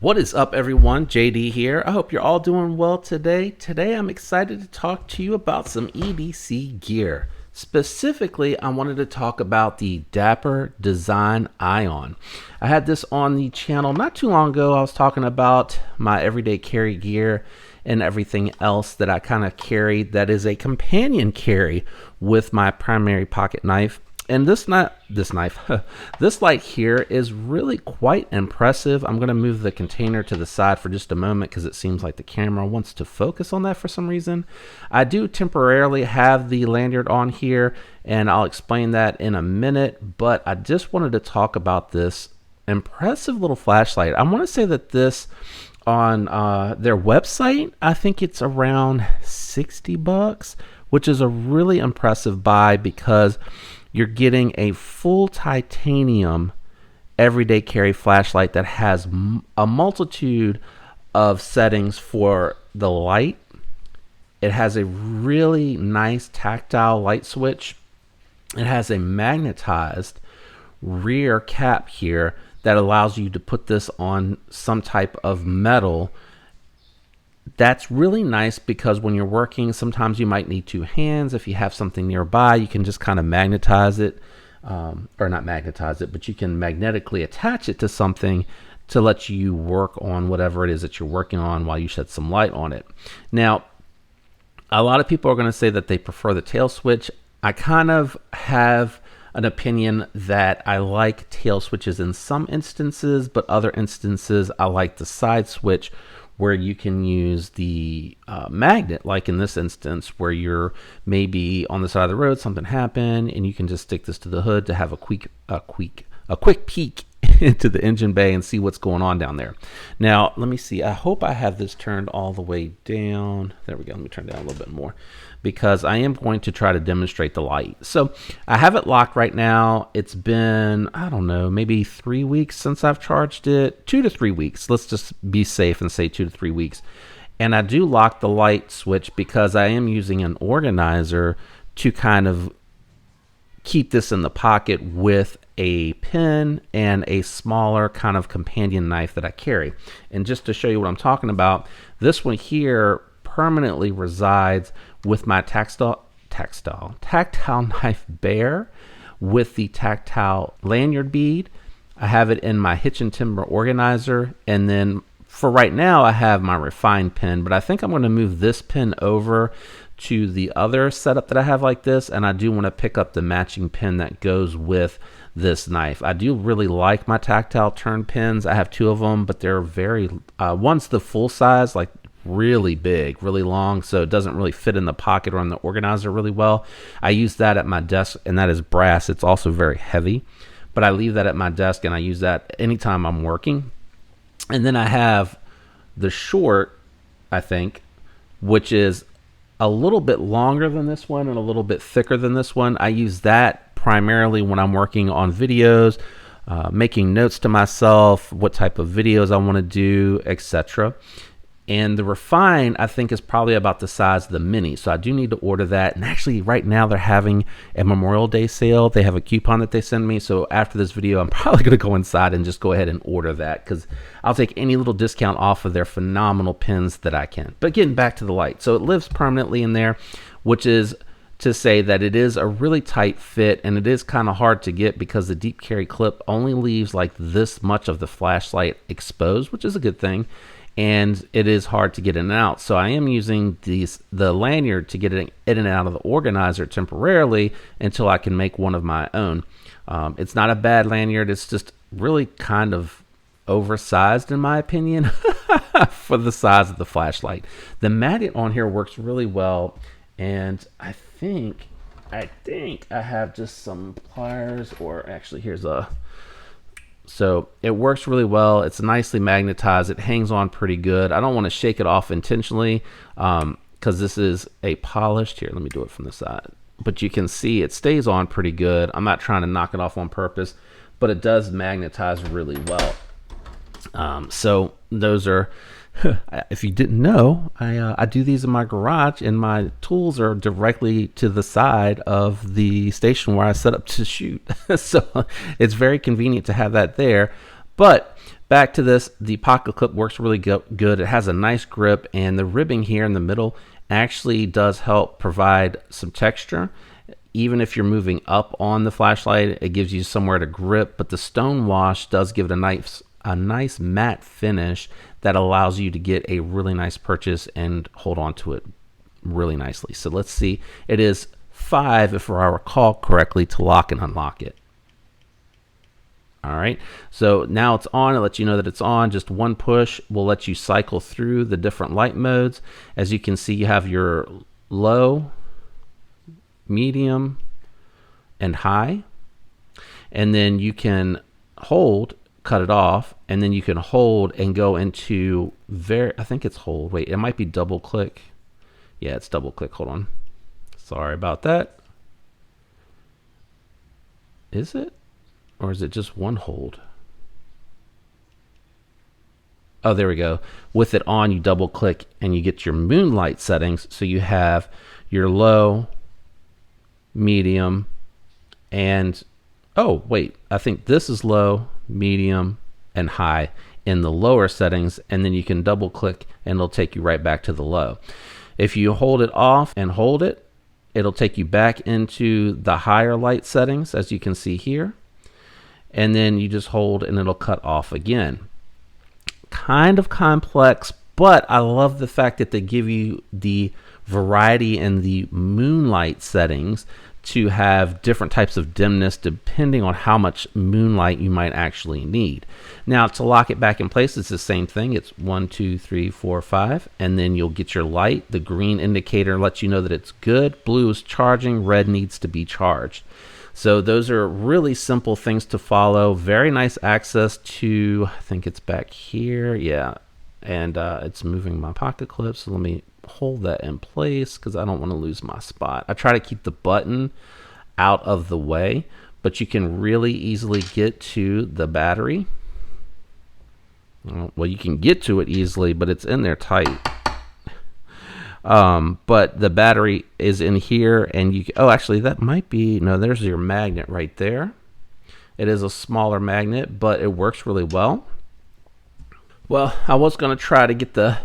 What is up, everyone? JD here. I hope you're all doing well today. Today, I'm excited to talk to you about some EDC gear. Specifically, I wanted to talk about the Dapper Design Ion. I had this on the channel not too long ago. I was talking about my everyday carry gear and everything else that I kind of carry that is a companion carry with my primary pocket knife. And this light here is really quite impressive. I'm going to move the container to the side for just a moment because it seems like the camera wants to focus on that for some reason. I do temporarily have the lanyard on here, and I'll explain that in a minute, but I just wanted to talk about this impressive little flashlight. I want to say that this on their website, I think it's around 60 bucks, which is a really impressive buy because you're getting a full titanium everyday carry flashlight that has a multitude of settings for the light. It has a really nice tactile light switch. It has a magnetized rear cap here that allows you to put this on some type of metal. That's really nice because when you're working, sometimes you might need two hands. If you have something nearby, you can just kind of magnetize it, or not magnetize it, but you can magnetically attach it to something to let you work on whatever it is that you're working on while you shed some light on it. Now, a lot of people are going to say that they prefer the tail switch. I kind of have an opinion that I like tail switches in some instances, but other instances I like the side switch, where you can use the magnet, like in this instance, where you're maybe on the side of the road, something happened, and you can just stick this to the hood to have a quick peek into the engine bay and see what's going on down there. Now, let me see. I hope I have this turned all the way down. There we go. Let me turn down a little bit more because I am going to try to demonstrate the light. So I have it locked right now. It's been, I don't know, maybe 3 weeks since I've charged it. 2 to 3 weeks. Let's just be safe and say 2 to 3 weeks. And I do lock the light switch because I am using an organizer to kind of keep this in the pocket with a pen and a smaller kind of companion knife that I carry. And just to show you what I'm talking about, this one here permanently resides with my tactile knife bare with the tactile lanyard bead. I have it in my hitch and timber organizer, and then for right now I have my refined pen, but I think I'm going to move this pen over to the other setup that I have like this, and I do want to pick up the matching pen that goes with this knife. I do really like my tactile turn pens. I have 2 of them, but they're very one's the full size, like really big, really long, so it doesn't really fit in the pocket or in the organizer really well. I use that at my desk, and that is brass. It's also very heavy, but I leave that at my desk and I use that anytime I'm working. And then I have the short, I think, which is a little bit longer than this one and a little bit thicker than this one. I use that primarily when I'm working on videos, making notes to myself, what type of videos I want to do, etc. And the refine, I think, is probably about the size of the mini. So I do need to order that. And actually, right now, they're having a Memorial Day sale. They have a coupon that they send me. So after this video, I'm probably going to go inside and just go ahead and order that because I'll take any little discount off of their phenomenal pens that I can. But getting back to the light. So it lives permanently in there, which is to say that it is a really tight fit, and it is kind of hard to get because the deep carry clip only leaves like this much of the flashlight exposed, which is a good thing. And it is hard to get in and out. So I am using the lanyard to get it in and out of the organizer temporarily until I can make one of my own. It's not a bad lanyard. It's just really kind of oversized in my opinion for the size of the flashlight. The magnet on here works really well, and I think I have just some pliers, or actually here's a. So it works really well. It's nicely magnetized. It hangs on pretty good. I don't want to shake it off intentionally because this is a polished. Here, let me do it from the side. But you can see it stays on pretty good. I'm not trying to knock it off on purpose, but it does magnetize really well. So those are If you didn't know, I do these in my garage, and my tools are directly to the side of the station where I set up to shoot. So it's very convenient to have that there. But Back to this, the pocket clip works really good. It has a nice grip, and the ribbing here in the middle actually does help provide some texture. Even if you're moving up on the flashlight, it gives you somewhere to grip, but the stone wash does give it a nice matte finish that allows you to get a really nice purchase and hold on to it really nicely. So let's see, it is 5, if I recall correctly, to lock and unlock it. All right, so now it's on. It lets you know that it's on. Just one push will let you cycle through the different light modes. As you can see, you have your low, medium, and high, and then you can hold, cut it off, and then you can hold and go into I think it's hold. Wait, it might be double click. Yeah, it's double click. Hold on. Sorry about that. Is it? Or is it just one hold? Oh, there we go. With it on, you double click and you get your moonlight settings. So you have your low, medium, and oh, wait, I think this is low, medium, and high in the lower settings. And then you can double click and it'll take you right back to the low. If you hold it off and hold it, it'll take you back into the higher light settings, as you can see here. And then you just hold and it'll cut off again. Kind of complex, but I love the fact that they give you the variety in the moonlight settings to have different types of dimness depending on how much moonlight you might actually need. Now, to lock it back in place, it's the same thing. It's 1, 2, 3, 4, 5, and then you'll get your light. The green indicator lets you know that it's good. Blue is charging, red needs to be charged. So those are really simple things to follow. Very nice access to, I think it's back here. Yeah, and it's moving my pocket clip. So let me hold that in place because I don't want to lose my spot. I try to keep the button out of the way, but you can really easily get to the battery. Well, you can get to it easily, but it's in there tight. But the battery is in here, and you, oh, actually that might be, no, there's your magnet right there. It is a smaller magnet, but it works really well. Well, I was going to try to get the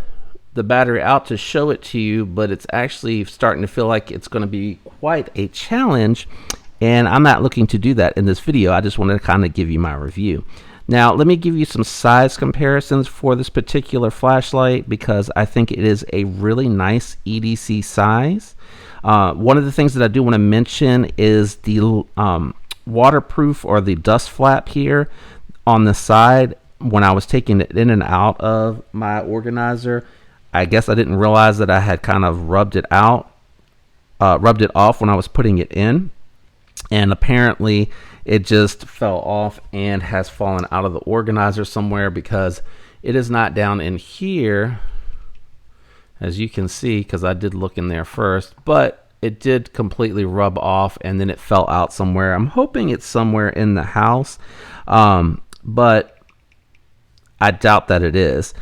battery out to show it to you, but it's actually starting to feel like it's going to be quite a challenge, and I'm not looking to do that in this video. I just wanted to kind of give you my review. Now, let me give you some size comparisons for this particular flashlight because I think it is a really nice EDC size. One of the things that I do want to mention is the waterproof, or the dust flap here on the side. When I was taking it in and out of my organizer, I guess I didn't realize that I had kind of rubbed it off when I was putting it in. And apparently it just fell off and has fallen out of the organizer somewhere because it is not down in here, as you can see, because I did look in there first, but it did completely rub off and then it fell out somewhere. I'm hoping it's somewhere in the house, but I doubt that it is.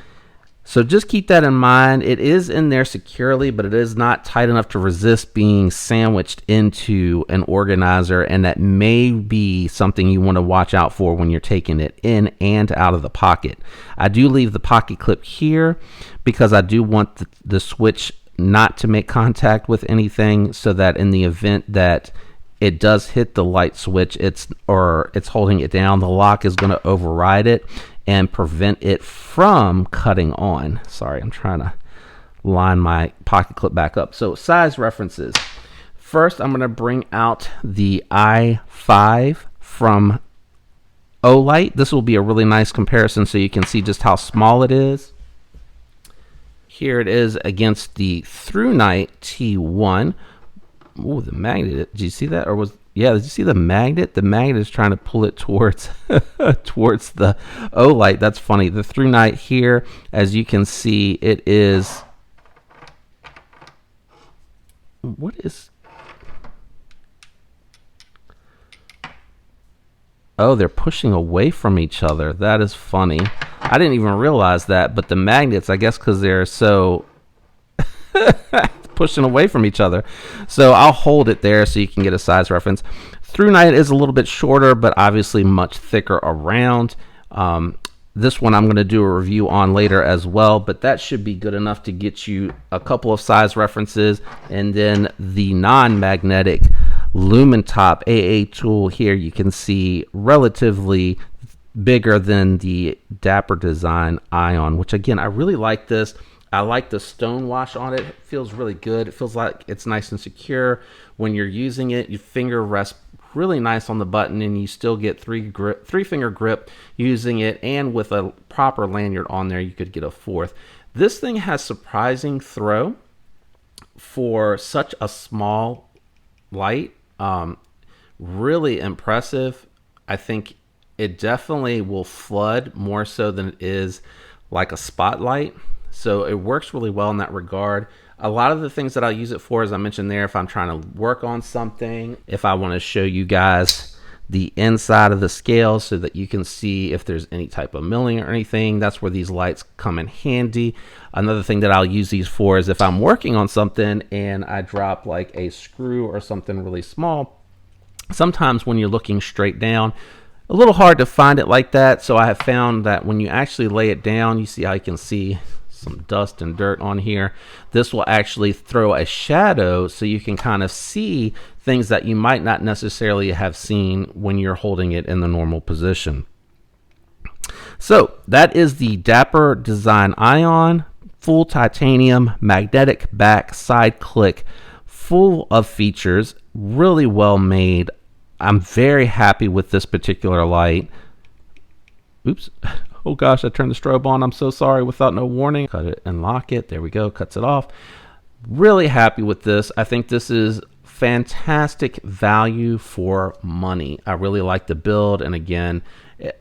So just keep that in mind. It is in there securely, but it is not tight enough to resist being sandwiched into an organizer, and that may be something you want to watch out for when you're taking it in and out of the pocket. I do leave the pocket clip here because I do want the switch not to make contact with anything, so that in the event that it does hit the light switch, it's holding it down, the lock is going to override it and prevent it from cutting on. Sorry, I'm trying to line my pocket clip back up. So size references. First, I'm going to bring out the i5 from Olight. This will be a really nice comparison so you can see just how small it is. Here it is against the ThruNite T1. Ooh, the magnet. Did you see that? Yeah, did you see the magnet? The magnet is trying to pull it towards towards the Olight. That's funny. The ThruNite here, as you can see, it is, what is, oh, they're pushing away from each other. That is funny. I didn't even realize that, but the magnets, I guess because they're so pushing away from each other. So I'll hold it there so you can get a size reference. ThruNite is a little bit shorter, but obviously much thicker around. This one I'm going to do a review on later as well, but that should be good enough to get you a couple of size references. And then the non-magnetic lumen top AA tool here, you can see relatively bigger than the Dapper design Ion, which again, I really like this. I like the stone wash on it. It feels really good. It feels like it's nice and secure. When you're using it, your finger rests really nice on the button, and you still get three finger grip using it, and with a proper lanyard on there, you could get a fourth. This thing has surprising throw for such a small light. Really impressive. I think it definitely will flood more so than it is like a spotlight. So it works really well in that regard. A lot of the things that I'll use it for, as I mentioned there, if I'm trying to work on something, if I want to show you guys the inside of the scale so that you can see if there's any type of milling or anything, that's where these lights come in handy. Another thing that I'll use these for is if I'm working on something and I drop like a screw or something really small. Sometimes when you're looking straight down, a little hard to find it like that. So I have found that when you actually lay it down, you see how you can see some dust and dirt on here. This will actually throw a shadow so you can kind of see things that you might not necessarily have seen when you're holding it in the normal position. So that is the Dapper Design Ion, full titanium, magnetic back, side click, full of features, really well made. I'm very happy with this particular light. Oops. Oh gosh, I turned the strobe on. I'm so sorry, without no warning. Cut it and lock it. There we go, cuts it off. Really happy with this. I think this is fantastic value for money. I really like the build, and again,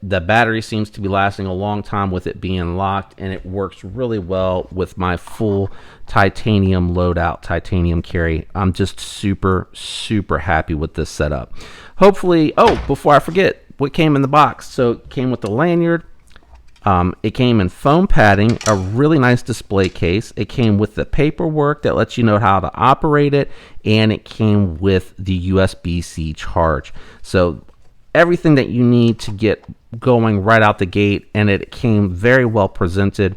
the battery seems to be lasting a long time with it being locked, and it works really well with my full titanium loadout, titanium carry. I'm just super happy with this setup. Hopefully, oh, before I forget, what came in the box. So it came with the lanyard. It came in foam padding, a really nice display case. It came with the paperwork that lets you know how to operate it, and it came with the USB-C charge. So everything that you need to get going right out the gate, and it came very well presented.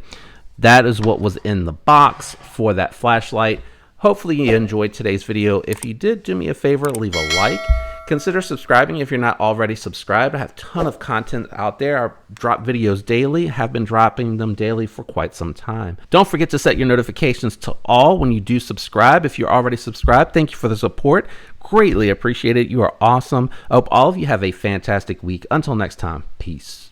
That is what was in the box for that flashlight. Hopefully you enjoyed today's video. If you did, do me a favor, leave a like. Consider subscribing if you're not already subscribed. I have a ton of content out there. I drop videos daily, have been dropping them daily for quite some time. Don't forget to set your notifications to all when you do subscribe. If you're already subscribed, thank you for the support. Greatly appreciate it. You are awesome. I hope all of you have a fantastic week. Until next time, peace.